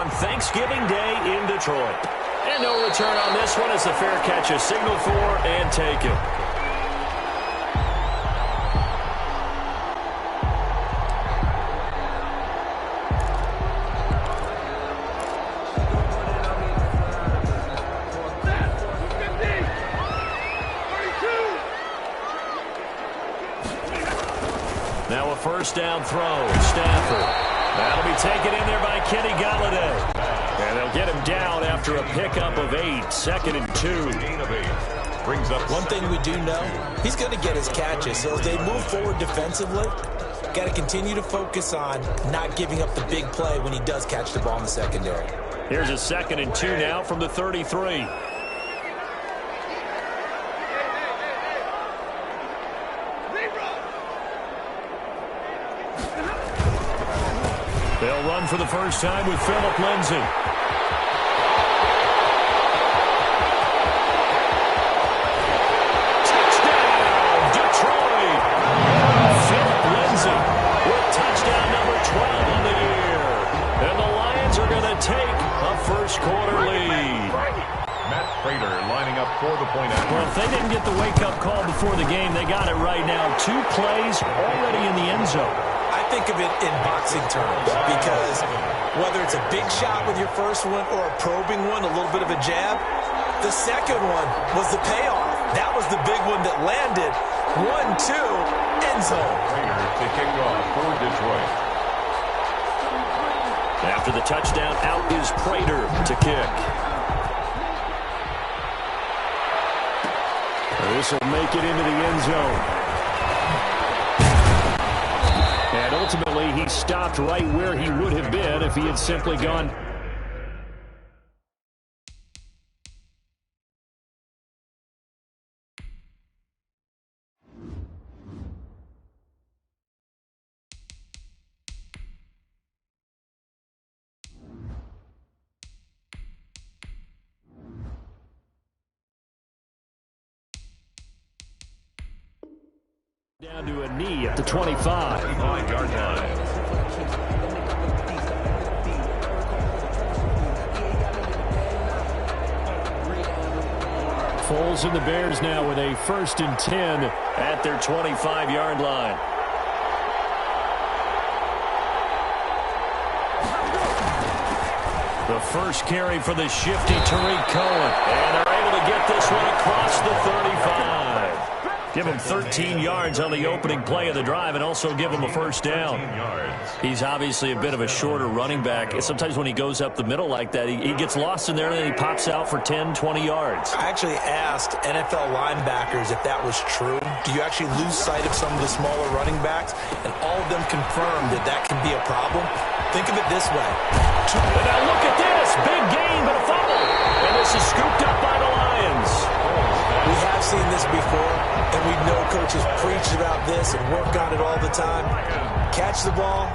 on Thanksgiving Day in Detroit. And no return on this one as the fair catch is signaled for and taken. Now a first down throw. Stafford. That'll be taken in there by Kenny Golladay. And they'll get him down after a pickup of 8. 2nd and 2. Gain of 8. Brings up one thing we do know. He's going to get his catches. So as they move forward defensively, got to continue to focus on not giving up the big play when he does catch the ball in the secondary. Here's a 2nd and 2 now from the 33. They'll run for the first time with Phillip Lindsay. Touchdown, Detroit! Phillip Lindsay with touchdown number 12 on the year. And the Lions are going to take a first-quarter lead. Matt Prater lining up for the point after. Well, if they didn't get the wake-up call before the game, they got it right now. 2 plays already in the end zone. I think of it in boxing terms because whether it's a big shot with your first one or a probing one, a little bit of a jab, the second one was the payoff. That was the big one that landed. 1-2, end zone. Prater to kick off for Detroit. After the touchdown, out is Prater to kick. This will make it into the end zone. And ultimately, he stopped right where he would have been if he had simply gone. Down to a knee at the 25. 9-yard line. Foles and the Bears now with a 1st and 10 at their 25-yard line. The first carry for the shifty Tariq Cohen. And they're able to get this one across the 35. Give him 13 yards on the opening play of the drive and also give him a first down. He's obviously a bit of a shorter running back. Sometimes when he goes up the middle like that, he gets lost in there and then he pops out for 10, 20 yards. I actually asked NFL linebackers if that was true. Do you actually lose sight of some of the smaller running backs? And all of them confirmed that that can be a problem. Think of it this way. And now look at this. Big gain, but a fumble. And this is scooped up by the Lions. We have seen this before, and we know coaches preach about this and work on it all the time. Catch the ball.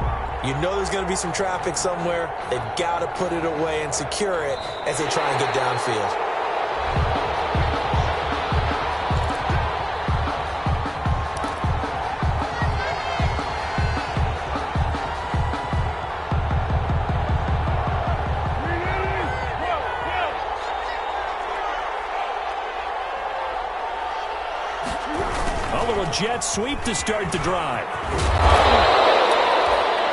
You know there's going to be some traffic somewhere. They've got to put it away and secure it as they try and get downfield. Jet sweep to start the drive.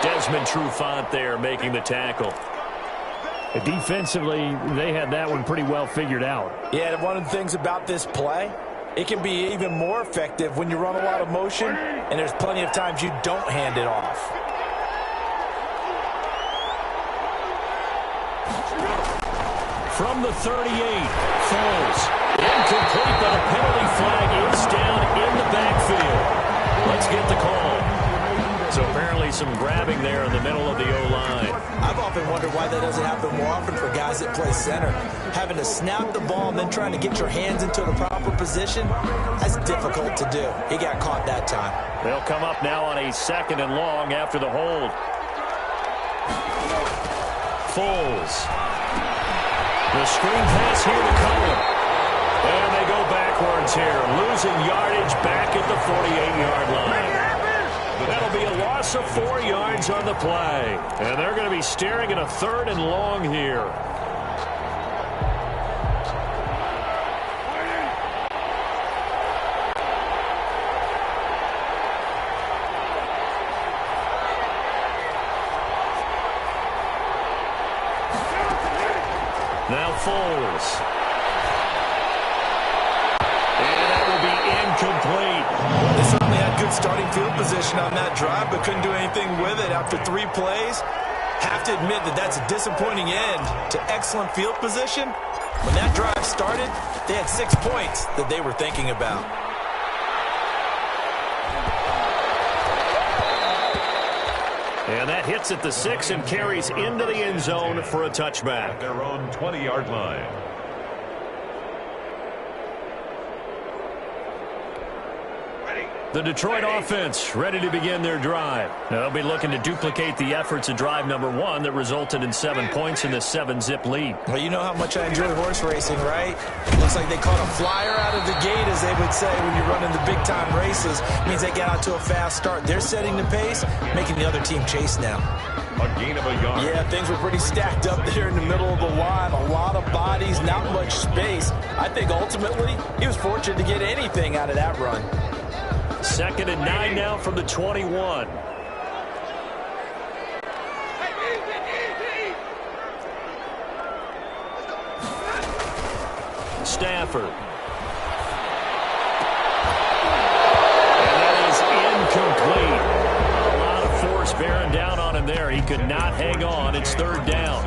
Desmond Trufant there making the tackle. Defensively, they had that one pretty well figured out. Yeah, one of the things about this play, it can be even more effective when you run a lot of motion, and there's plenty of times you don't hand it off. From the 38, Foles. Incomplete, but a penalty flag is down in the backfield. Let's get the call. So apparently some grabbing there in the middle of the O-line. I've often wondered why that doesn't happen more often for guys that play center. Having to snap the ball and then trying to get your hands into the proper position, that's difficult to do. He got caught that time. They'll come up now on a 2nd and long after the hold. Foles. The screen pass here to Cohen. And they go backwards here, losing yardage back at the 48-yard line. That'll be a loss of 4 yards on the play. And they're going to be staring at a 3rd and long here. Now Foles. And that will be incomplete. They certainly had good starting field position on that drive, but couldn't do anything with it after 3 plays. Have to admit that that's a disappointing end to excellent field position. When that drive started, they had 6 points that they were thinking about. And that hits at the 6 and carries into the end zone for a touchback. At their own 20-yard line. The Detroit offense ready to begin their drive. Now, they'll be looking to duplicate the efforts of drive number 1 that resulted in 7 points in this 7-zip lead. Well, you know how much I enjoy horse racing, right? Looks like they caught a flyer out of the gate, as they would say, when you're running the big-time races. It means they get out to a fast start. They're setting the pace, making the other team chase now. A gain of a yard. Yeah, things were pretty stacked up there in the middle of the line. A lot of bodies, not much space. I think ultimately he was fortunate to get anything out of that run. 2nd and 9 now from the 21. Stafford. And that is incomplete. A lot of force bearing down on him there. He could not hang on. It's 3rd down.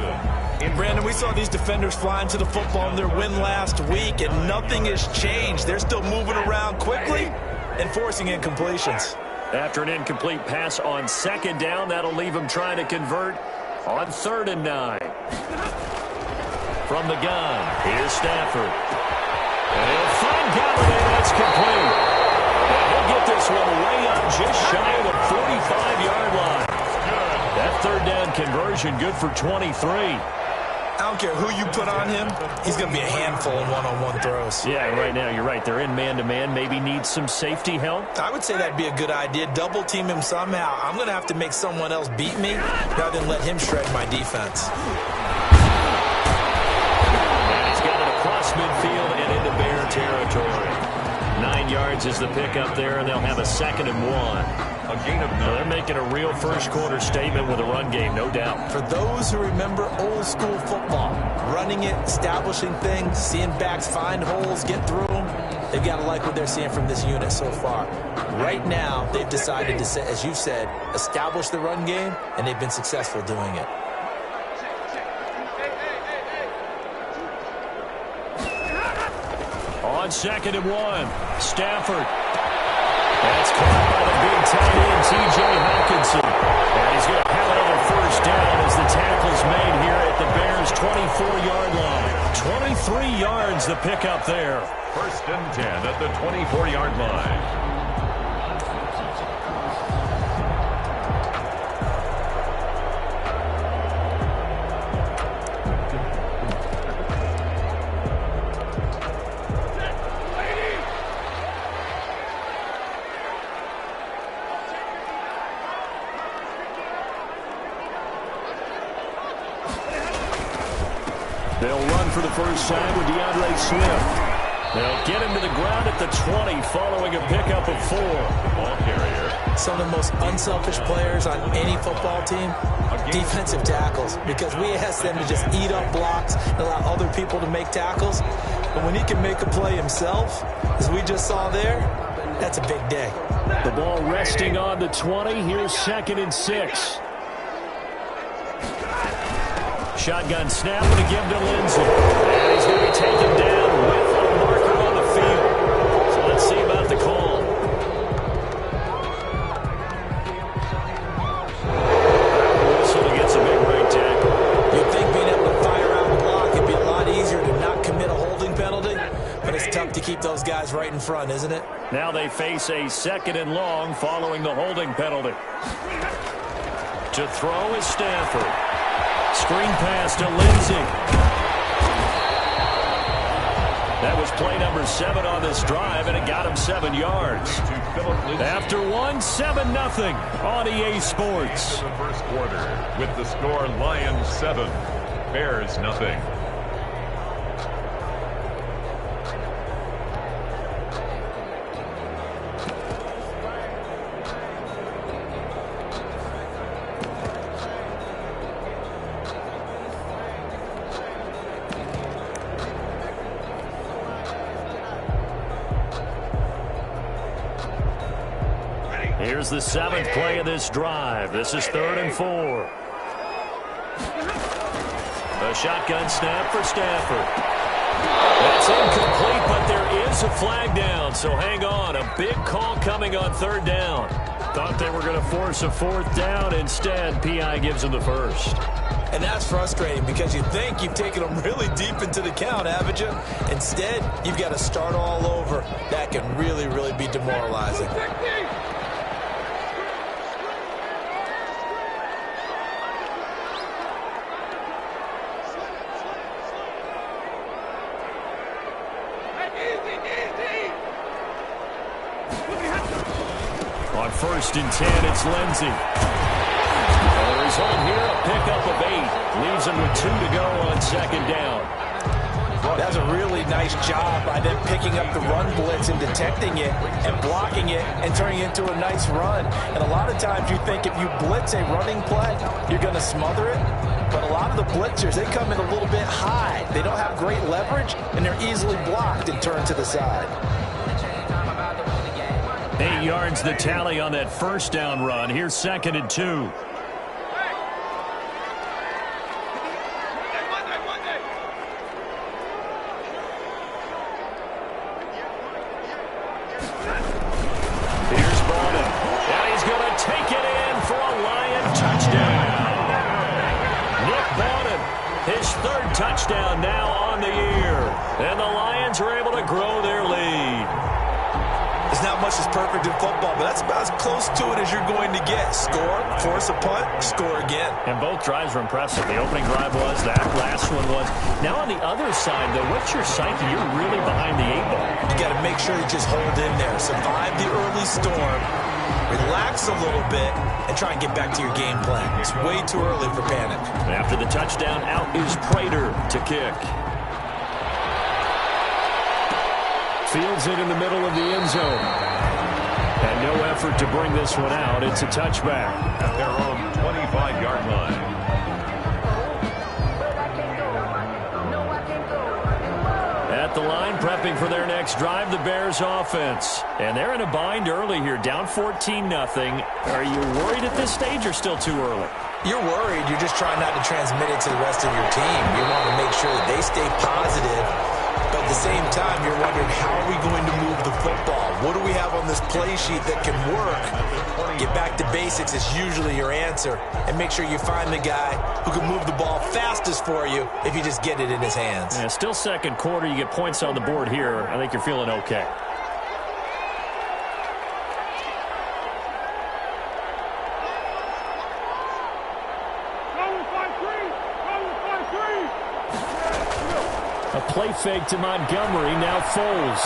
And Brandon, we saw these defenders flying to the football in their win last week, and nothing has changed. They're still moving around quickly and forcing incompletions. After an incomplete pass on 2nd down, that'll leave him trying to convert on 3rd and 9. From the gun, here's Stafford. And he'll find Galladay. That's complete. And he'll get this one way up just shy of the 45-yard line. That 3rd down conversion good for 23. I don't care who you put on him, he's going to be a handful in one-on-one throws. Yeah, right now, you're right. They're in man-to-man. Maybe needs some safety help. I would say that'd be a good idea. Double team him somehow. I'm going to have to make someone else beat me rather than let him shred my defense. And he's got it across midfield and into Bear territory. 9 yards is the pickup there, and they'll have a 2nd and 1. A gain of 9. They're making a real first-quarter statement with a run game, no doubt. For those who remember old-school football, running it, establishing things, seeing backs find holes, get through them, they've got to like what they're seeing from this unit so far. Right now, they've decided to, as you said, establish the run game, and they've been successful doing it. On 2nd and 1, Stafford. That's caught by the big tight end, T.J. Hawkinson. And he's going to have another 1st down as the tackle's made here at the Bears' 24-yard line. 23 yards the pickup there. 1st and 10 at the 24-yard line. They'll run for the first time with DeAndre Swift. They'll get him to the ground at the 20 following a pickup of 4. Ball carrier. Some of the most unselfish players on any football team, defensive tackles, because we ask them to just eat up blocks and allow other people to make tackles. But when he can make a play himself, as we just saw there, that's a big day. The ball resting on the 20. Here's 2nd and 6. Shotgun snap and a give to Lindsey. And he's going to be taken down with a marker on the field. So let's see about the call. Whistle to get some big right tackle. You'd think being able to fire out the block, it'd be a lot easier to not commit a holding penalty. But it's tough to keep those guys right in front, isn't it? Now they face a 2nd and long following the holding penalty. To throw is Stafford. Screen pass to Lindsey. That was play number 7 on this drive, and it got him 7 yards. After 1, 7-0 on EA Sports. The first quarter with the score Lions 7, Bears nothing. Here's the 7th play of this drive. This is 3rd and 4. A shotgun snap for Stafford. That's incomplete, but there is a flag down, so hang on. A big call coming on 3rd down. Thought they were going to force a 4th down. Instead, P.I. gives them the first. And that's frustrating because you think you've taken them really deep into the count, haven't you? Instead, you've got to start all over. That can really, really be demoralizing. On 1st and 10, it's Lindsey. The result here, a pickup of 8. Leaves him with 2 to go on 2nd down. That's a really nice job by them picking up the run blitz and detecting it and blocking it and turning it into a nice run. And a lot of times you think if you blitz a running play, you're going to smother it. But a lot of the blitzers, they come in a little bit high. They don't have great leverage, and they're easily blocked and turned to the side. 8 yards the tally on that 1st down run. Here's 2nd and 2. Here's Bonham. And he's going to take it in for a Lion touchdown. Nick Bonham, his 3rd touchdown now on the year. And the Lions are able to grow their lead. There's not much that's perfect in football, but that's about as close to it as you're going to get. Score, force a punt, score again. And both drives were impressive. The opening drive was, that last one was. Now on the other side, though, what's your psyche? You're really behind the 8 ball. You got to make sure you just hold in there. Survive the early storm, relax a little bit, and try and get back to your game plan. It's way too early for panic. After the touchdown, out is Prater to kick. Fields it in the middle of the end zone. And no effort to bring this one out. It's a touchback. At their own 25-yard line. At the line, prepping for their next drive, the Bears offense. And they're in a bind early here, down 14-0. Are you worried at this stage or still too early? You're worried. You're just trying not to transmit it to the rest of your team. You want to make sure that they stay positive. But at the same time, you're wondering, how are we going to move the football? What do we have on this play sheet that can work? Get back to basics is usually your answer. And make sure you find the guy who can move the ball fastest for you if you just get it in his hands. Yeah, still 2nd quarter. You get points on the board here. I think you're feeling okay. A play fake to Montgomery, now Foles.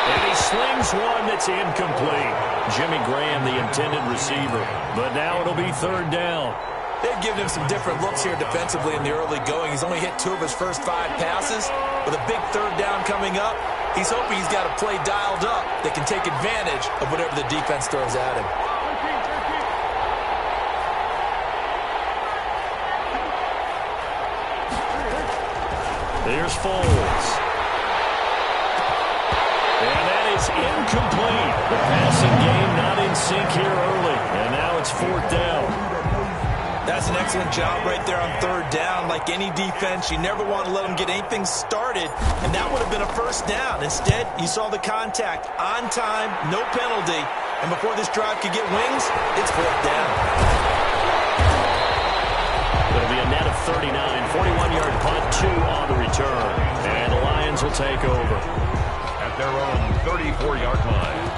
And he slings one that's incomplete. Jimmy Graham, the intended receiver. But now it'll be 3rd down. They've given him some different looks here defensively in the early going. He's only hit 2 of his first 5 passes. With a big 3rd down coming up, he's hoping he's got a play dialed up that can take advantage of whatever the defense throws at him. Here's Foles. And that is incomplete. The passing game not in sync here early. And now it's 4th down. That's an excellent job right there on 3rd down. Like any defense, you never want to let them get anything started. And that would have been a 1st down. Instead, you saw the contact on time, no penalty. And before this drive could get wings, it's 4th down. It'll be a net of 39, 41-yard punt, 2 on the return. And the Lions will take over. At their own 34-yard line.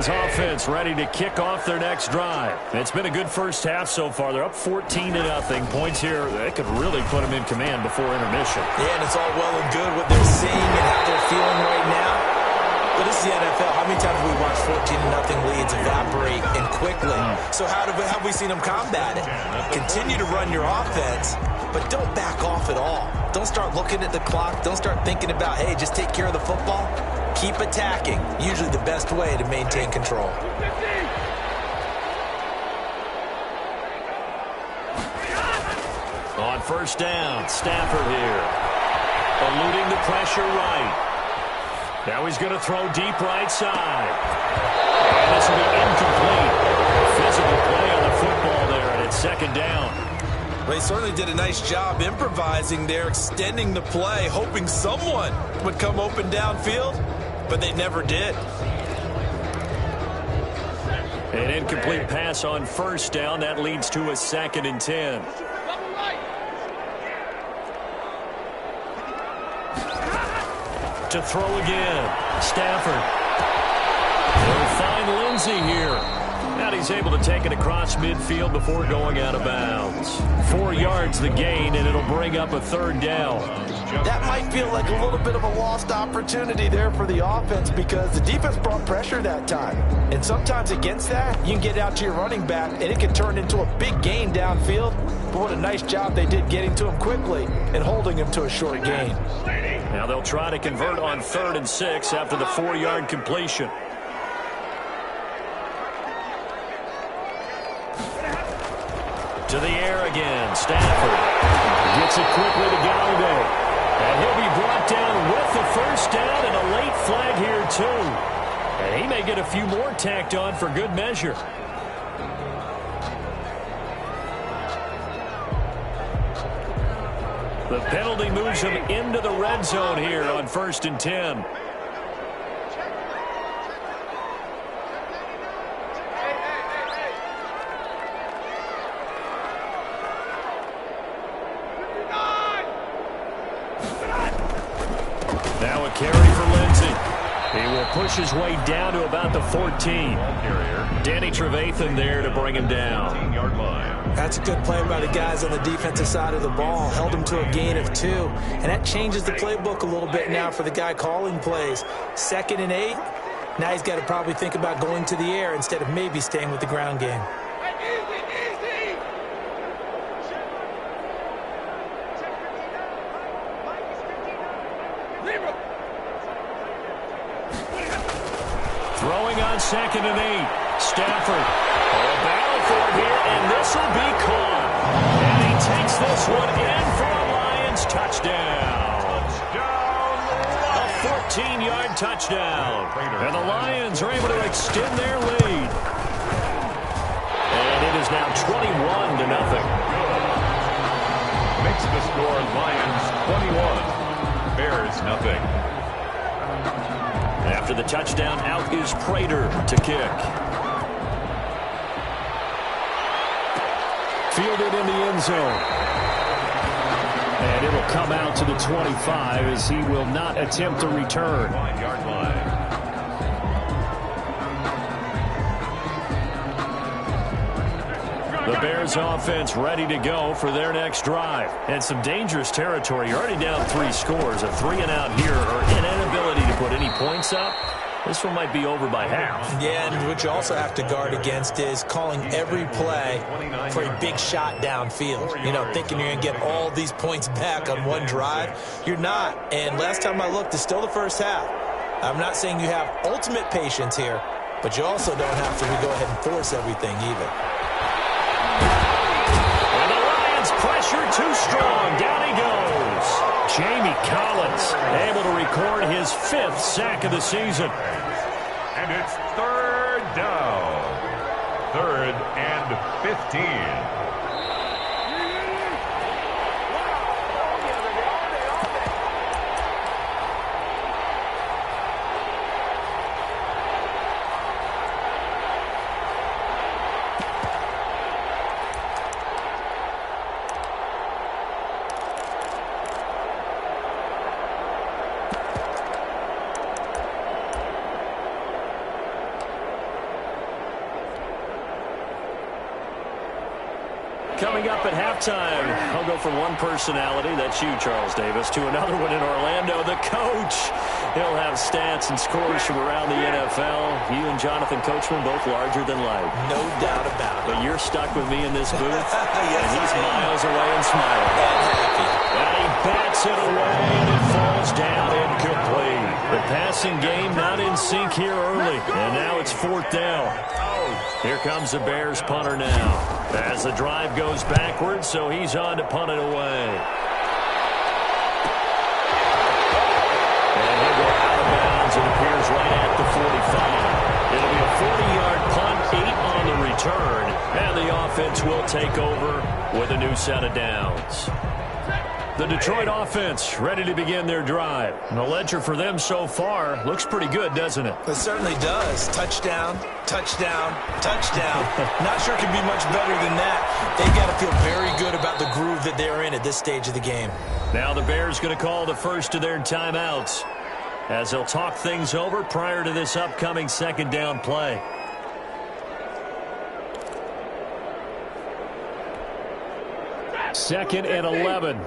Bears offense ready to kick off their next drive. It's been a good first half so far. They're up 14-0. Points here, they could really put them in command before intermission. Yeah, and it's all well and good what they're seeing and how they're feeling right now. But this is the NFL. How many times have we watched 14-0 leads evaporate and quickly? So how have we seen them combat it? Continue to run your offense, but don't back off at all. Don't start looking at the clock. Don't start thinking about, hey, just take care of the football. Keep attacking. Usually the best way to maintain control. On first down, Stafford here. Eluding the pressure right. Now he's going to throw deep right side. And this will be incomplete. Physical play on the football there, and it's second down. Well, he certainly did a nice job improvising there, extending the play, hoping someone would come open downfield, but they never did. An incomplete pass on first down. That leads to a 2nd and 10. To throw again. Stafford. They'll find Lindsey here. And he's able to take it across midfield before going out of bounds. 4 yards the gain, and it'll bring up a 3rd down. That might feel like a little bit of a lost opportunity there for the offense because the defense brought pressure that time. And sometimes against that, you can get out to your running back, and it can turn into a big gain downfield. But what a nice job they did getting to him quickly and holding him to a short gain. Now they'll try to convert on 3rd and 6 after the 4-yard completion. To the air again. Stafford gets it quickly to Galladay. And he'll be brought down with the first down and a late flag here, too. And he may get a few more tacked on for good measure. The penalty moves him into the red zone here on 1st and 10. Now a carry for Lindsey. He will push his way down to about the 14. Danny Trevathan there to bring him down. 15-yard line. That's a good play by the guys on the defensive side of the ball. Held him to a gain of 2. And that changes the playbook a little bit now for the guy calling plays. 2nd and 8. Now he's got to probably think about going to the air instead of maybe staying with the ground game. Throwing on 2nd and 8. Stafford. A battle for it here, and this will be caught. And he takes this one in for a Lions touchdown. A 14-yard touchdown. And the Lions are able to extend their lead. And it is now 21-0. Makes the score Lions 21, Bears nothing. After the touchdown, out is Prater to kick. Fielded in the end zone. And it'll come out to the 25 as he will not attempt to return. 1-yard line. The Bears offense ready to go for their next drive. And some dangerous territory. You're already down 3 scores. A 3-and-out here or an inability to put any points up. This one might be over by half. Yeah, and what you also have to guard against is calling every play for a big shot downfield. You know, thinking you're going to get all these points back on one drive. You're not. And last time I looked, it's still the first half. I'm not saying you have ultimate patience here, but you also don't have to go ahead and force everything either. And the Lions pressure too strong. Down he goes. Jamie Collins able to record his 5th sack of the season. And it's 3rd down. 3rd and 15. Coming up at halftime, I'll go from one personality, that's you, Charles Davis, to another one in Orlando, the coach. He'll have stats and scores from around the NFL. You and Jonathan Coachman both larger than life. No doubt about it. But you're stuck with me in this booth, yes, and he's miles away and smiling. And happy. And he bats it away, and it falls down incomplete. The passing game not in sync here early, and now it's 4th down. Here comes the Bears punter now. As the drive goes backwards, so he's on to punt it away. And he'll go out of bounds, it appears, right at the 45. It'll be a 40-yard punt, 8 on the return, and the offense will take over with a new set of downs. The Detroit offense ready to begin their drive. And the ledger for them so far looks pretty good, doesn't it? It certainly does. Touchdown, touchdown, touchdown. Not sure it can be much better than that. They've got to feel very good about the groove that they're in at this stage of the game. Now the Bears going to call the first of their timeouts as they'll talk things over prior to this upcoming 2nd down play. Second and 11.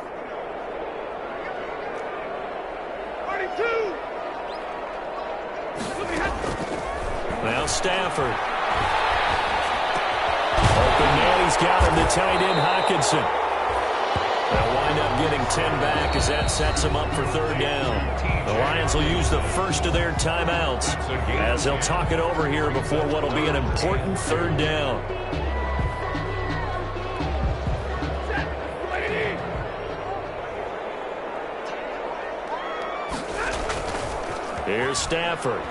Now Stafford. Open man, he's got him, the tight end Hockenson. They'll wind up getting 10 back as that sets them up for 3rd down. The Lions will use the first of their timeouts as they'll talk it over here before what will be an important 3rd down. Here's Stafford.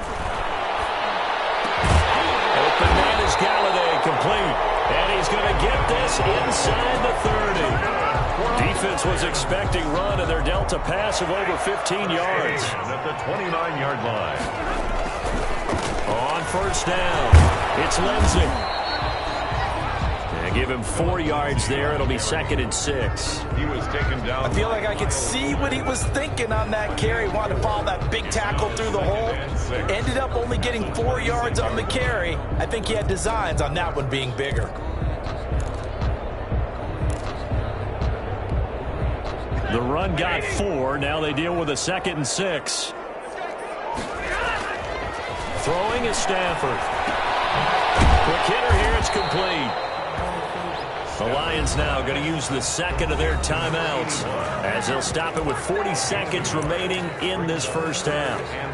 Open man is Galladay, complete. And he's going to get this inside the 30. Defense was expecting run, and they're dealt a pass of over 15 yards. At the 29-yard line. On 1st down, it's Lindsey. And give him 4 yards there. It'll be 2nd and 6. He was taken down. I feel like I could see what he was thinking on that carry. Wanted to follow that big tackle through the hole. Ended up only getting 4 yards on the carry. I think he had designs on that one being bigger. The run got 4. Now they deal with a 2nd and 6. Throwing is Stafford. Quick hitter here. It's complete. The Lions now going to use the 2nd of their timeouts as they'll stop it with 40 seconds remaining in this 1st half. And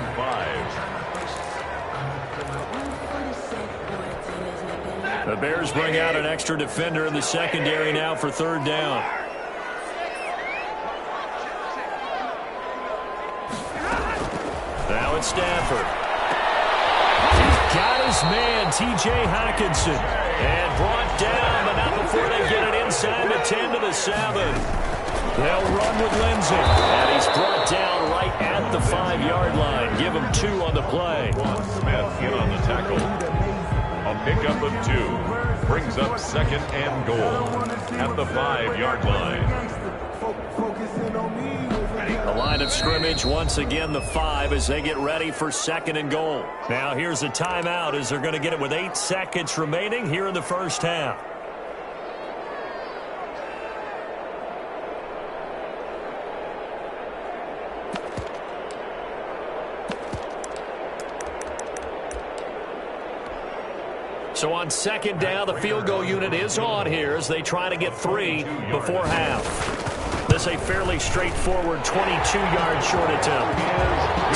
5. The Bears bring out an extra defender in the secondary now for 3rd down. Now it's Stafford. He's got his man, T.J. Hockenson. And brought down, but not before they get it inside the 10 to the 7. They'll run with Lindsey. And he's brought down right at the 5-yard line. Give him 2 on the play. Smith in on the tackle. A pickup of 2. Brings up 2nd and goal at the 5-yard line. The line of scrimmage, once again, the 5 as they get ready for 2nd and goal. Now here's a timeout as they're going to get it with 8 seconds remaining here in the 1st half. So on 2nd down, the field goal unit is on here as they try to get 3 before half. This a fairly straightforward 22-yard short attempt.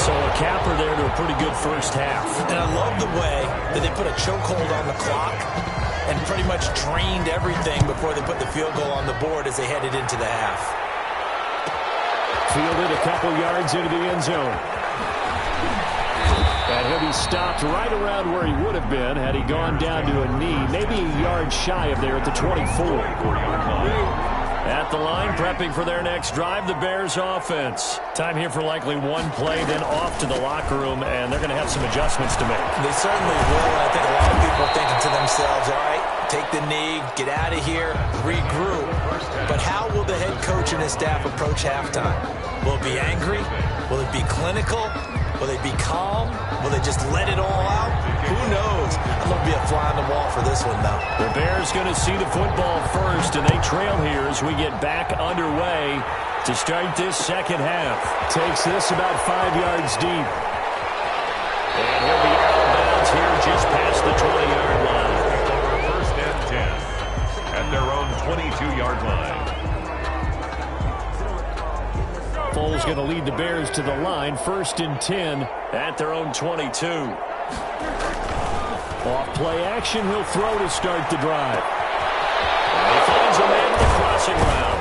So a capper there to a pretty good 1st half. And I love the way that they put a chokehold on the clock and pretty much drained everything before they put the field goal on the board as they headed into the half. Fielded a couple yards into the end zone. And he'll be stopped right around where he would have been had he gone down to a knee, maybe a yard shy of there at the 24. At the line, prepping for their next drive, the Bears offense. Time here for likely one play, then off to the locker room, and they're going to have some adjustments to make. They certainly will. I think a lot of people are thinking to themselves, all right, take the knee, get out of here, regroup. But how will the head coach and his staff approach halftime? Will it be angry? Will it be clinical? Will they be calm? Will they just let it all out? Who knows? I'm going to be a fly on the wall for this one, though. The Bears going to see the football first, and they trail here as we get back underway to start this second half. Takes this about 5 yards deep. And he'll be out of bounds here just past the 20-yard line. First and 10 at their own 22-yard line. Foles going to lead the Bears to the line. First and 10 at their own 22. Off play action, he'll throw to start the drive. And he finds a man in the crossing route.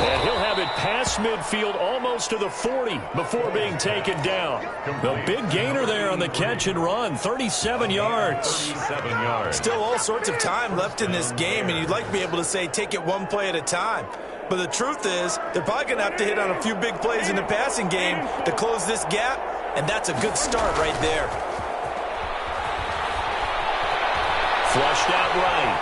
And he'll have it past midfield almost to the 40 before being taken down. The big gainer there on the catch and run, 37 yards. 37 yards. Still all sorts of time left in this game, and you'd like to be able to say take it one play at a time. But the truth is, they're probably going to have to hit on a few big plays in the passing game to close this gap, and that's a good start right there. Flushed out right.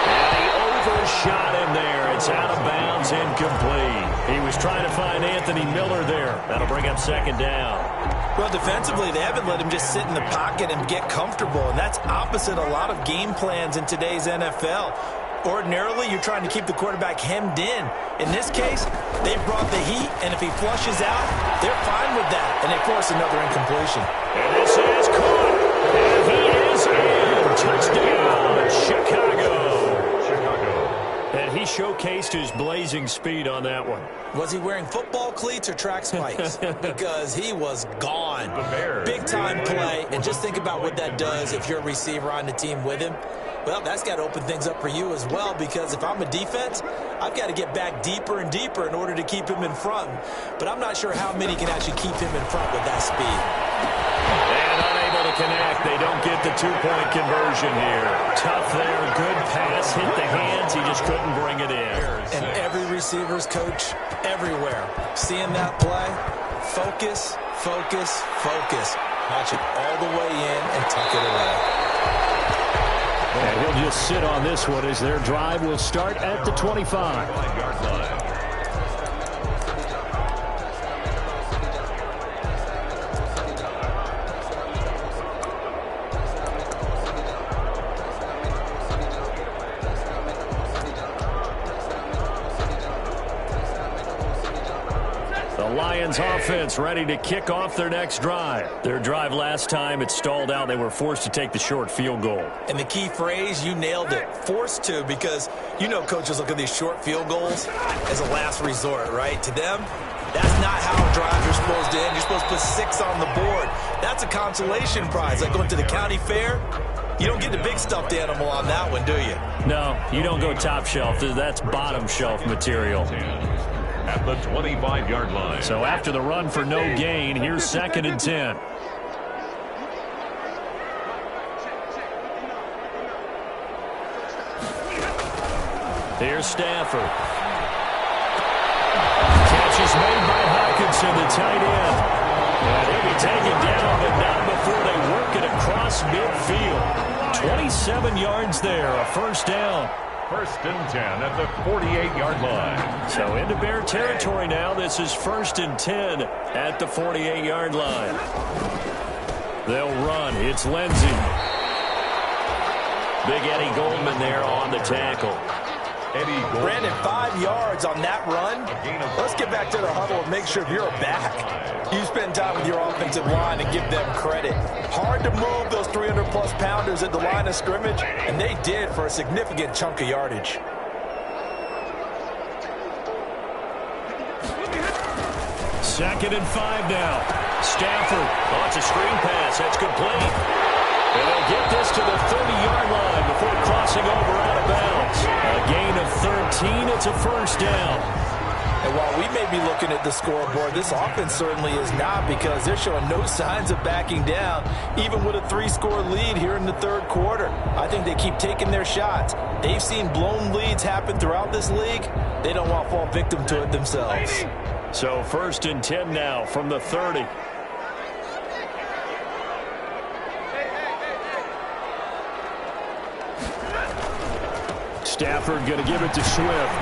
And he overshot him there. It's out of bounds, incomplete. He was trying to find Anthony Miller there. That'll bring up second down. Well, defensively, they haven't let him just sit in the pocket and get comfortable, and that's opposite a lot of game plans in today's NFL. Ordinarily, you're trying to keep the quarterback hemmed in. In this case, they brought the heat, and if he flushes out, they're fine with that, and they force another incompletion. And this is caught, and he is in. Touchdown, Chicago. And he showcased his blazing speed on that one. Was he wearing football cleats or track spikes? Because he was gone. Big-time play, and just think about what that does if you're a receiver on the team with him. Well, that's got to open things up for you as well, because if I'm a defense, I've got to get back deeper and deeper in order to keep him in front. But I'm not sure how many can actually keep him in front with that speed. And unable to connect. They don't get the two-point conversion here. Tough there. Good pass. Hit the hands. He just couldn't bring it in. And every receiver's coach everywhere, seeing that play, focus, focus, focus. Watch it all the way in and tuck it away. And he'll just sit on this one as their drive will start at the 25. Lions offense ready to kick off their next drive. Their drive last time, it stalled out. They were forced to take the short field goal. And the key phrase, you nailed it, forced to, because you know coaches look at these short field goals as a last resort, right? To them, that's not how drives are supposed to end. You're supposed to put 6 on the board. That's a consolation prize, like going to the county fair. You don't get the big stuffed animal on that one, do you? No, you don't go top shelf. That's bottom shelf material. At the 25-yard line. So after the run for no gain, here's second and 10. Here's Stafford. Catch is made by Hawkinson, the tight end. And he'll be taken down, but not before they work it across midfield. 27 yards there, a first down. First and 10 at the 48-yard line. So into Bear territory now. This is first and 10 at the 48-yard line. They'll run. It's Lindsey. Big Eddie Goldman there on the tackle. Eddie Goldman. Brandon, 5 yards on that run. Let's get back to the huddle and make sure you're back. You spend time with your offensive line and give them credit. Hard to move those 300-plus pounders at the line of scrimmage, and they did for a significant chunk of yardage. Second and 5 now. Stafford. Oh, it's a screen pass. That's complete. And they'll get this to the 30-yard line before crossing over out of bounds. A gain of 13. It's a first down. And while we may be looking at the scoreboard, this offense certainly is not, because they're showing no signs of backing down, even with a 3-score lead here in the third quarter. I think they keep taking their shots. They've seen blown leads happen throughout this league. They don't want to fall victim to it themselves. So first and 10 now from the 30. Stafford going to give it to Swift.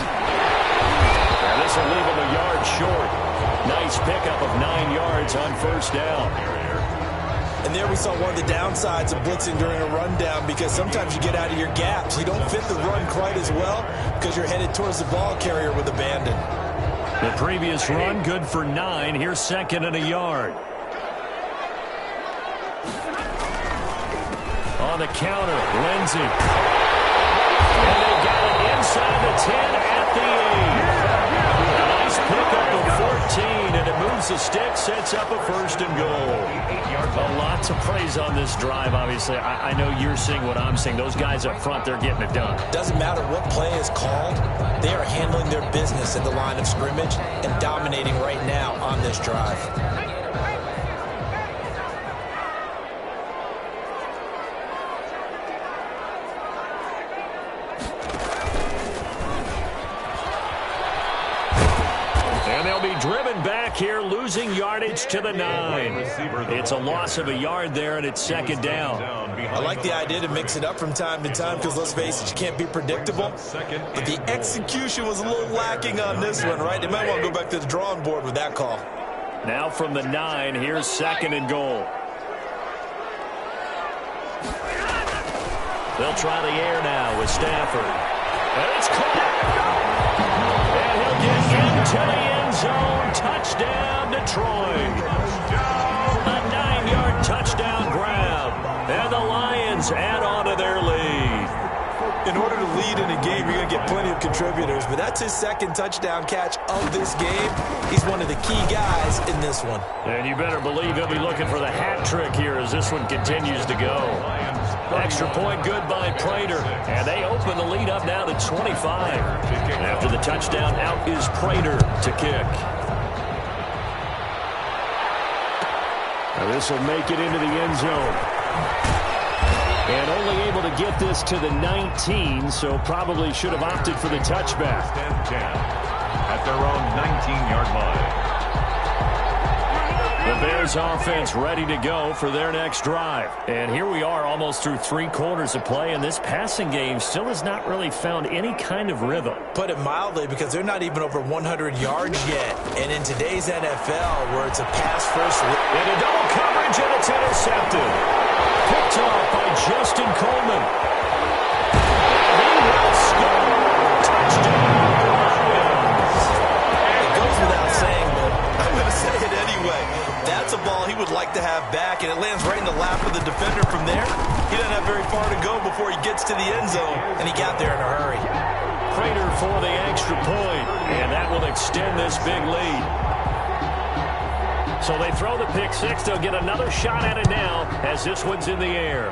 And this will leave him a yard short. Nice pickup of 9 yards on first down. And there we saw one of the downsides of blitzing during a rundown, because sometimes you get out of your gaps. You don't fit the run quite as well because you're headed towards the ball carrier with abandon. The previous run, good for 9. Here's 2nd and a yard. On the counter, Lindsey. And they got it inside the 10 at the 8. A nice pickup of 14, and it moves the stick, sets up a 1st and goal. A lot to praise on this drive, obviously. I know you're seeing what I'm seeing. Those guys up front, they're getting it done. Doesn't matter what play is called. They are handling their business at the line of scrimmage and dominating right now on this drive. And they'll be driven back here, losing yardage to the 9. It's a loss of a yard there, and it's 2nd down. I like the idea to mix it up from time to time because, let's face it, you can't be predictable. But the execution was a little lacking on this one, right? They might want to go back to the drawing board with that call. Now from the 9, here's 2nd and goal. They'll try the air now with Stafford. And it's caught. And he'll get into the end zone. Touchdown, Detroit. A 9-yard touchdown grab. And the Lions add on to their lead. In order to lead in a game, you're going to get plenty of contributors. But that's his 2nd touchdown catch of this game. He's one of the key guys in this one. And you better believe he'll be looking for the hat trick here as this one continues to go. Extra point good by Prater. And they open the lead up now to 25. After the touchdown, out is Prater to kick. Now this will make it into the end zone. And only able to get this to the 19, so probably should have opted for the touchback. At their own 19-yard line. The Bears offense ready to go for their next drive. And here we are almost through 3 quarters of play, and this passing game still has not really found any kind of rhythm. Put it mildly, because they're not even over 100 yards yet. And in today's NFL, where it's a pass-first... And a double coverage, and it's intercepted. Picked off by Justin Coleman. He will score. Touchdown, Lions. It goes without saying, but I'm going to say it anyway. That's a ball he would like to have back, and it lands right in the lap of the defender from there. He doesn't have very far to go before he gets to the end zone, and he got there in a hurry. Prater for the extra point, and that will extend this big lead. So they throw the pick 6. They'll get another shot at it now as this one's in the air.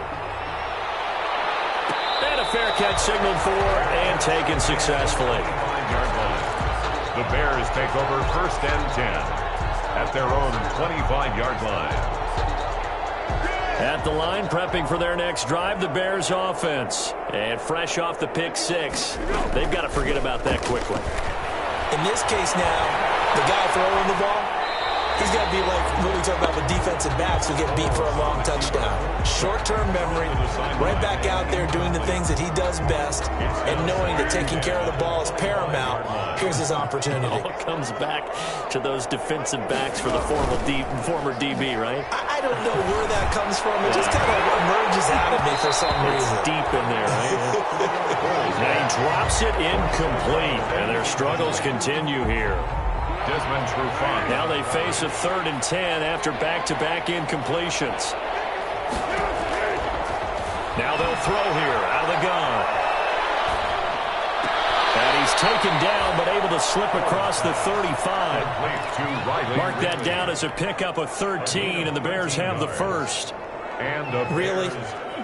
And a fair catch signaled for and taken successfully. 5-yard line. The Bears take over 1st and 10 at their own 25-yard line. At the line, prepping for their next drive, the Bears offense. And fresh off the pick 6, they've got to forget about that quickly. In this case now, the guy throwing the ball, he's got to be like what we talk about with defensive backs who get beat for a long touchdown. Short-term memory, right back out there doing the things that he does best, and knowing that taking care of the ball is paramount. Here's his opportunity. All comes back to those defensive backs for the former DB, right? I don't know where that comes from. It just kind of emerges out of me for some reason. It's deep in there, right? Now he drops it incomplete, and their struggles continue here. Desmond Trufant. Now they face a 3rd and 10 after back-to-back incompletions. Now they'll throw here out of the gun. And he's taken down, but able to slip across the 35. Mark that down as a pickup of 13, and the Bears have the 1st. Really?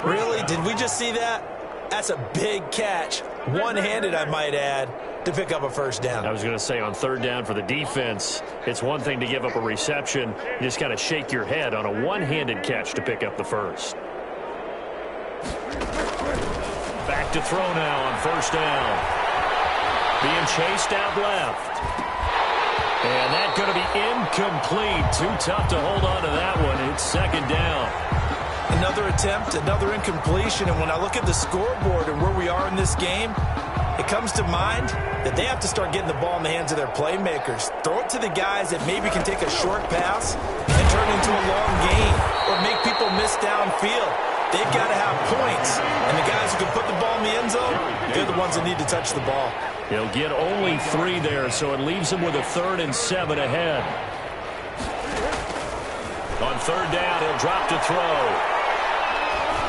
Really? Did we just see that? That's a big catch. One-handed, I might add, to pick up a 1st down. I was going to say on 3rd down for the defense, it's one thing to give up a reception. You just got to shake your head on a one-handed catch to pick up the 1st. Back to throw now on 1st down. Being chased out left. And that's going to be incomplete. Too tough to hold on to that one. It's 2nd down. Another attempt, another incompletion. And when I look at the scoreboard and where we are in this game, it comes to mind that they have to start getting the ball in the hands of their playmakers. Throw it to the guys that maybe can take a short pass and turn it into a long gain or make people miss downfield. They've got to have points, and the guys who can put the ball in the end zone, they're the ones that need to touch the ball. He'll get only 3 there, so it leaves him with a 3rd and 7 ahead. On 3rd down, he'll drop to throw.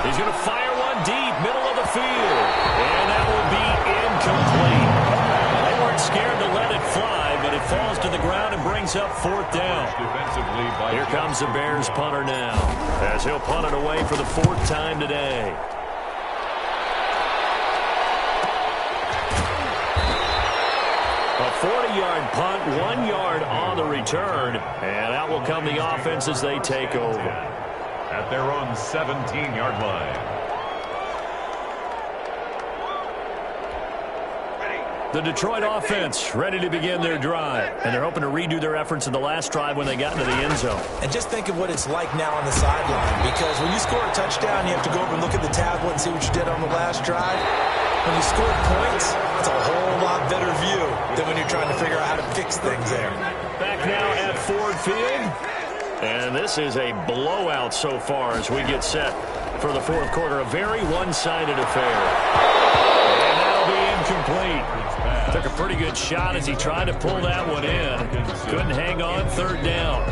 He's going to fire one deep, middle of the field, and that will be incomplete. They weren't scared to let it fly, but it falls to the ground and brings up 4th down. Here comes the Bears punter now, as he'll punt it away for the 4th time today. A 40-yard punt, 1 yard on the return, and out will come the offense as they take over. At their own 17-yard line. The Detroit offense ready to begin their drive, and they're hoping to redo their efforts in the last drive when they got into the end zone. And just think of what it's like now on the sideline, because when you score a touchdown, you have to go over and look at the tablet and see what you did on the last drive. When you score points, it's a whole lot better view than when you're trying to figure out how to fix things there. Back now at Ford Field, and this is a blowout so far as we get set for the 4th quarter. A very one-sided affair. And that'll be incomplete. Took a pretty good shot as he tried to pull that one in. Couldn't hang on. 3rd down.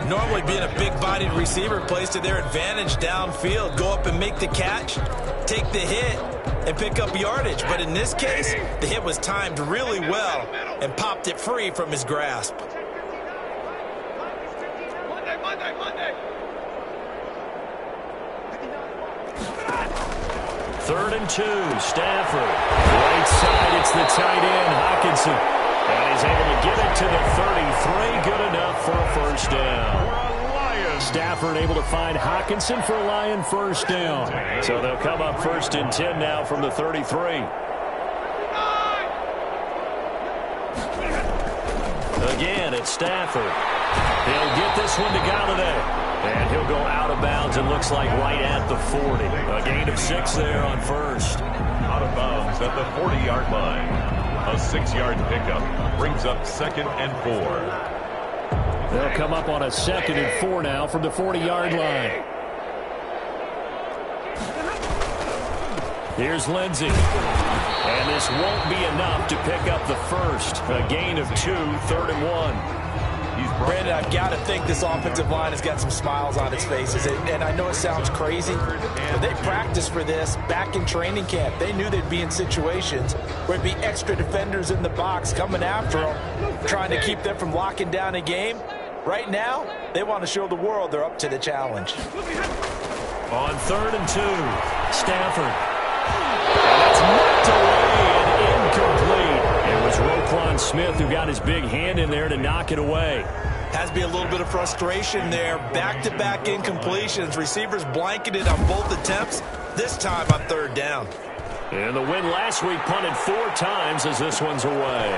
Normally being a big-bodied receiver plays to their advantage downfield. Go up and make the catch, take the hit, and pick up yardage. But in this case, the hit was timed really well and popped it free from his grasp. Monday. 3rd and 2, Stafford. Right side, it's the tight end, Hockenson. And he's able to get it to the 33. Good enough for a 1st down. Stafford able to find Hockenson for a Lion 1st down. So they'll come up 1st and 10 now from the 33. Again, it's Stafford. He'll get this one to Galladay. And he'll go out of bounds, it looks like right at the 40. A gain of 6 there on 1st. Out of bounds at the 40-yard line. A 6-yard pickup brings up 2nd and 4. They'll come up on a 2nd and 4 now from the 40-yard line. Here's Lindsey. And this won't be enough to pick up the 1st. A gain of 2, 3rd and 1. Brandon, I've got to think this offensive line has got some smiles on its faces. And I know it sounds crazy, but they practiced for this back in training camp. They knew they'd be in situations where it'd be extra defenders in the box coming after them, trying to keep them from locking down a game. Right now, they want to show the world they're up to the challenge. On 3rd and 2, Stafford. And that's knocked away and incomplete. It was Roquan Smith who got his big hand in there to knock it away. Has to be a little bit of frustration there. Back-to-back incompletions. Receivers blanketed on both attempts. This time on 3rd down. And the win last week punted 4 times as this one's away.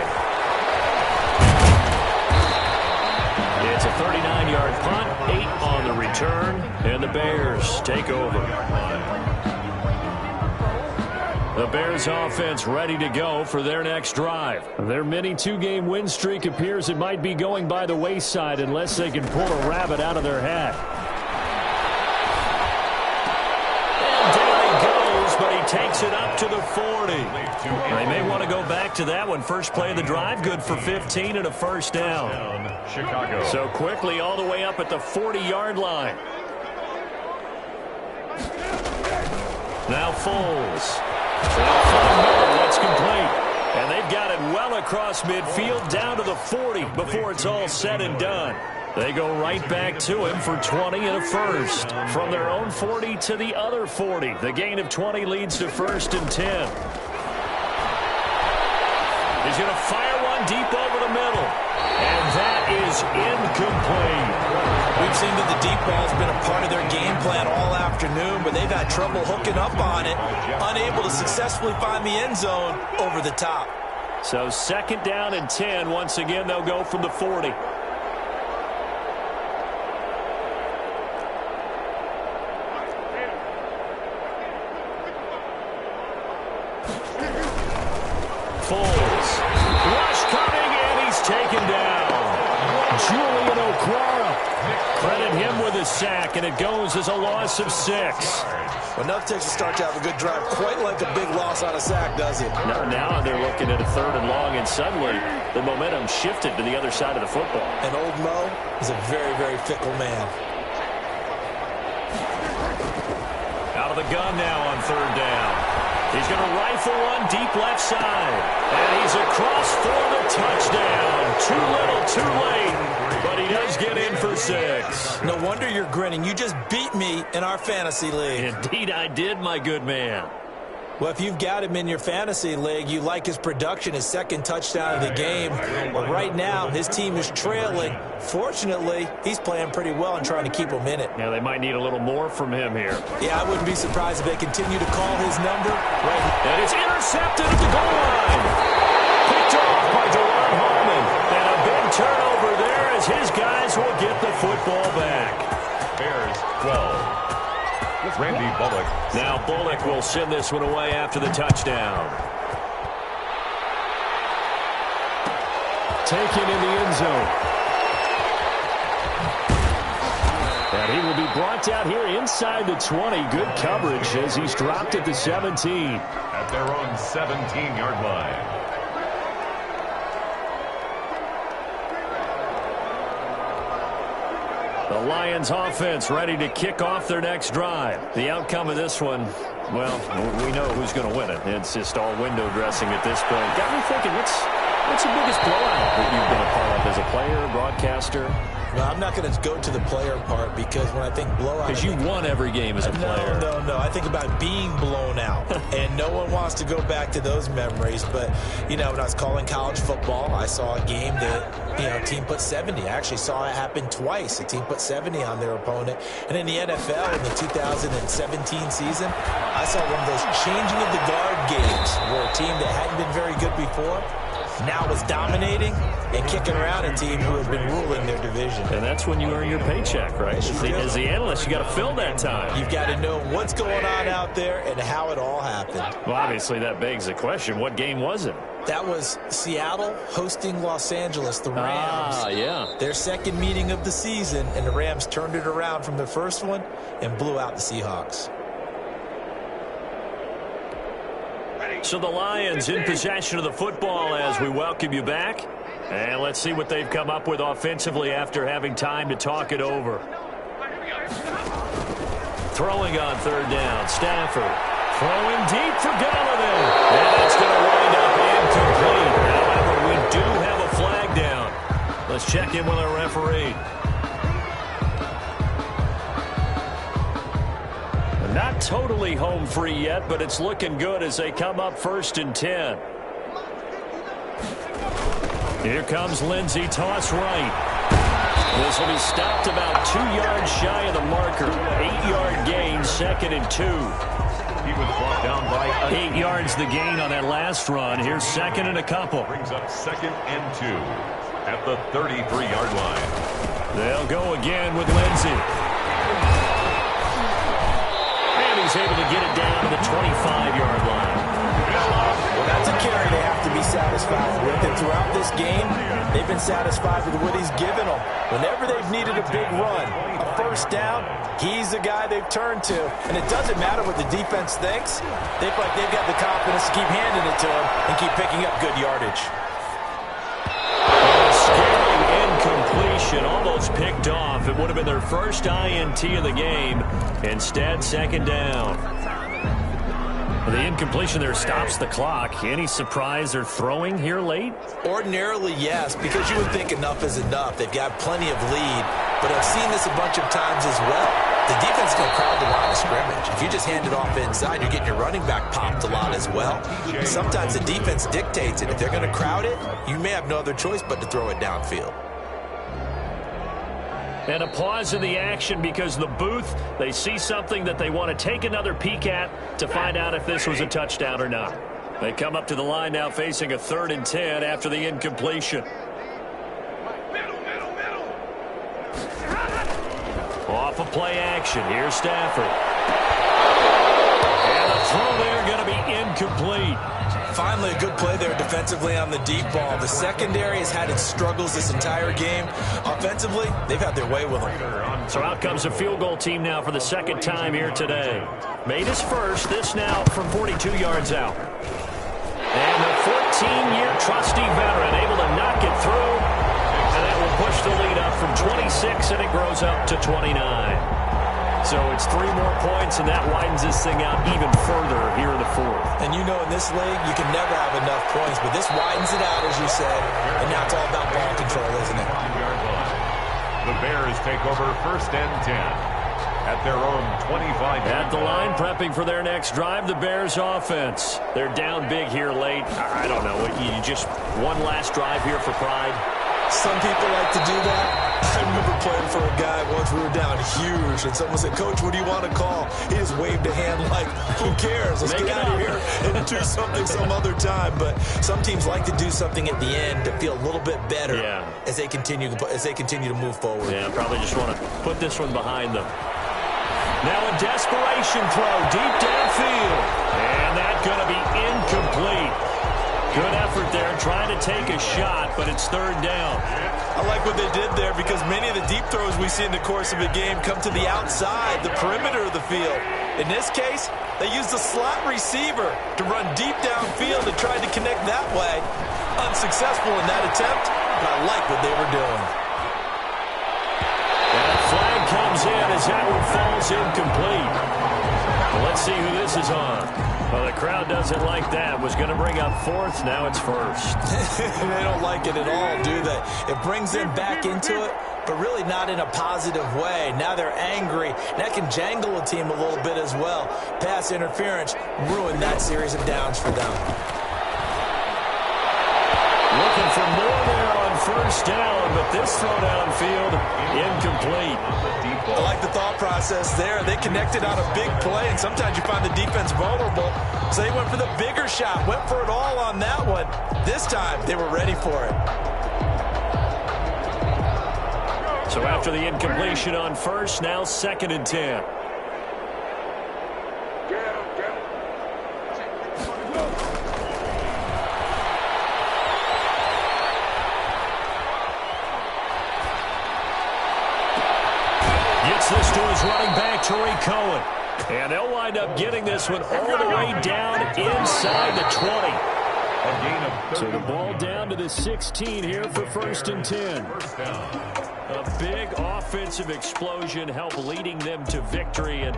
It's a 39-yard punt, 8 on the return, and the Bears take over. The Bears offense ready to go for their next drive. Their mini 2-game win streak appears it might be going by the wayside unless they can pull a rabbit out of their hat. And down he goes, but he takes it up to the 40. They may want to go back to that one. First play of the drive, good for 15 and a 1st down. Chicago. So quickly all the way up at the 40-yard line. Now Foles. They'll find Miller. That's complete. And they've got it well across midfield down to the 40 before it's all said and done. They go right back to him for 20 and a 1st. From their own 40 to the other 40. The gain of 20 leads to 1st and 10. He's going to fire one deep over the middle. And that is incomplete. We've seen that the deep ball has been a part of their game plan all afternoon, but they've had trouble hooking up on it, unable to successfully find the end zone over the top. So 2nd down and 10. Once again, they'll go from the 40. Foles. Rush coming, and he's taken down. Julian Okwara. Credit him with a sack, and it goes as a loss of 6. Well, nothing takes a start to have a good drive quite like a big loss on a sack, does it? Now they're looking at a 3rd and long, and suddenly the momentum shifted to the other side of the football. And old Mo is a very, very fickle man. Out of the gun now on 3rd down. He's going to rifle one deep left side. And he's across for the touchdown. Too little, too late. But he does get in for 6. No wonder you're grinning. You just beat me in our fantasy league. Indeed I did, my good man. Well, if you've got him in your fantasy league, you like his production, his 2nd touchdown of the game. But right now, his team is trailing. Fortunately, he's playing pretty well and trying to keep them in it. Yeah, they might need a little more from him here. Yeah, I wouldn't be surprised if they continue to call his number. Right. And it's intercepted at the goal line. Picked off by DeRon Harmon. And a big turnover there as his guys will get the football back. Bears 12. Randy Bullock. Now Bullock will send this one away after the touchdown. Taken in the end zone. And he will be brought out here inside the 20. Good coverage as he's dropped at the 17. At their own 17-yard line. The Lions offense ready to kick off their next drive. The outcome of this one, well, we know who's going to win it. It's just all window dressing at this point. Got me thinking, what's the biggest blowout that you've been a part of as a player, broadcaster? Well, I'm not going to go to the player part because when I think blowout... Because you won every game as a player. No. I think about being blown out. And no one wants to go back to those memories. But, you know, when I was calling college football, I saw a game that, you know, a team put 70. I actually saw it happen twice. A team put 70 on their opponent. And in the NFL, in the 2017 season, I saw one of those changing of the guard games where a team that hadn't been very good before now was dominating and kicking around a team who had been ruling their division. And that's when you earn your paycheck, right? As the analyst, you got to fill that time. You've got to know what's going on out there and how it all happened. Well, obviously, that begs the question, what game was it? That was Seattle hosting Los Angeles, the Rams. Yeah. Their 2nd meeting of the season, and the Rams turned it around from the first one and blew out the Seahawks. So the Lions in possession of the football as we welcome you back. And let's see what they've come up with offensively after having time to talk it over. Throwing on 3rd down, Stafford. Throwing deep for Golladay. And it's going to wind up incomplete. However, we do have a flag down. Let's check in with our referee. Not totally home free yet, but it's looking good as they come up 1st and 10. Here comes Lindsey, toss right. This will be stopped about 2 yards shy of the marker. 8-yard gain, 2nd and 2. He was brought down by 8 yards the gain on that last run. Here's 2nd and a couple. Brings up 2nd and 2 at the 33-yard line. They'll go again with Lindsey. He's able to get it down to the 25-yard line. Well, that's a carry they have to be satisfied with. And throughout this game, they've been satisfied with what he's given them. Whenever they've needed a big run, a 1st down, he's the guy they've turned to. And it doesn't matter what the defense thinks. They feel like they've got the confidence to keep handing it to him and keep picking up good yardage. Incompletion, almost picked off. It would have been their first INT of the game. Instead, 2nd down. The incompletion there stops the clock. Any surprise they're throwing here late? Ordinarily, yes, because you would think enough is enough. They've got plenty of lead, but I've seen this a bunch of times as well. The defense is going to crowd the line of scrimmage. If you just hand it off inside, you're getting your running back popped a lot as well. Sometimes the defense dictates it. If they're going to crowd it, you may have no other choice but to throw it downfield. And a pause in the action because the booth, they see something that they want to take another peek at to find out if this was a touchdown or not. They come up to the line now facing a 3rd and 10 after the incompletion. Off of play action. Here's Stafford. And the throw there going to be incomplete. Finally, a good play there defensively on the deep ball. The secondary has had its struggles this entire game. Offensively, they've had their way with them. So out comes a field goal team now for the second time here today. Made his first, this now from 42 yards out. And the 14-year trusty veteran able to knock it through. And that will push the lead up from 26, and it grows up to 29. So it's 3 more points, and that widens this thing out even further here in the fourth. And you know in this league, you can never have enough points, but this widens it out, as you said, and now it's all about ball control, isn't it? The Bears take over 1st and 10 at their own 25. At the line, prepping for their next drive, the Bears offense. They're down big here late. I don't know, you just one last drive here for pride? Some people like to do that. I remember playing for a guy once. We were down huge, and someone said, "Coach, what do you want to call?" He just waved a hand like, "Who cares? Let's get out of here and do something some other time." But some teams like to do something at the end to feel a little bit better as they continue to move forward. Yeah, probably just want to put this one behind them. Now a desperation throw deep downfield, and that's going to be incomplete. Good effort there, trying to take a shot, but it's 3rd down. I like what they did there because many of the deep throws we see in the course of a game come to the outside, the perimeter of the field. In this case, they used the slot receiver to run deep downfield and tried to connect that way. Unsuccessful in that attempt, but I like what they were doing. And a flag comes in as that one falls incomplete. Well, let's see who this is on. Well, the crowd doesn't like that. Was going to bring up 4th. Now it's 1st. They don't like it at all, do they? It brings them back into it, but really not in a positive way. Now they're angry. That can jangle a team a little bit as well. Pass interference ruined that series of downs for them. Looking for more there on 1st down, but this throw downfield incomplete. I like the thought process there. They connected on a big play, and sometimes you find the defense vulnerable. So they went for the bigger shot, went for it all on that one. This time, they were ready for it. So after the incompletion on 1st, now 2nd and 10. This to his running back, Tariq Cohen. And they'll wind up getting this one all the way down inside the 20. So the ball down to the 16 here for 1st and 10. A big offensive explosion helped leading them to victory. And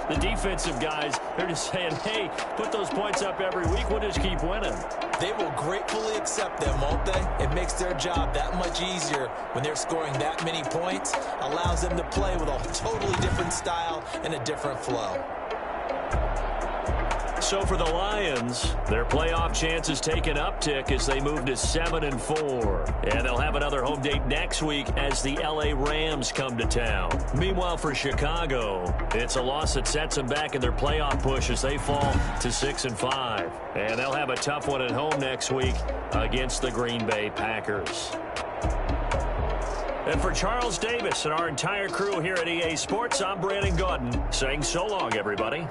the defensive guys, they're just saying, hey, put those points up every week. We'll just keep winning. They will gratefully accept them, won't they? It makes their job that much easier when they're scoring that many points. Allows them to play with a totally different style and a different flow. So for the Lions, their playoff chances take an uptick as they move to 7-4. And they'll have another home date next week as the LA Rams come to town. Meanwhile, for Chicago, it's a loss that sets them back in their playoff push as they fall to 6-5. And they'll have a tough one at home next week against the Green Bay Packers. And for Charles Davis and our entire crew here at EA Sports, I'm Brandon Gaudin saying so long, everybody.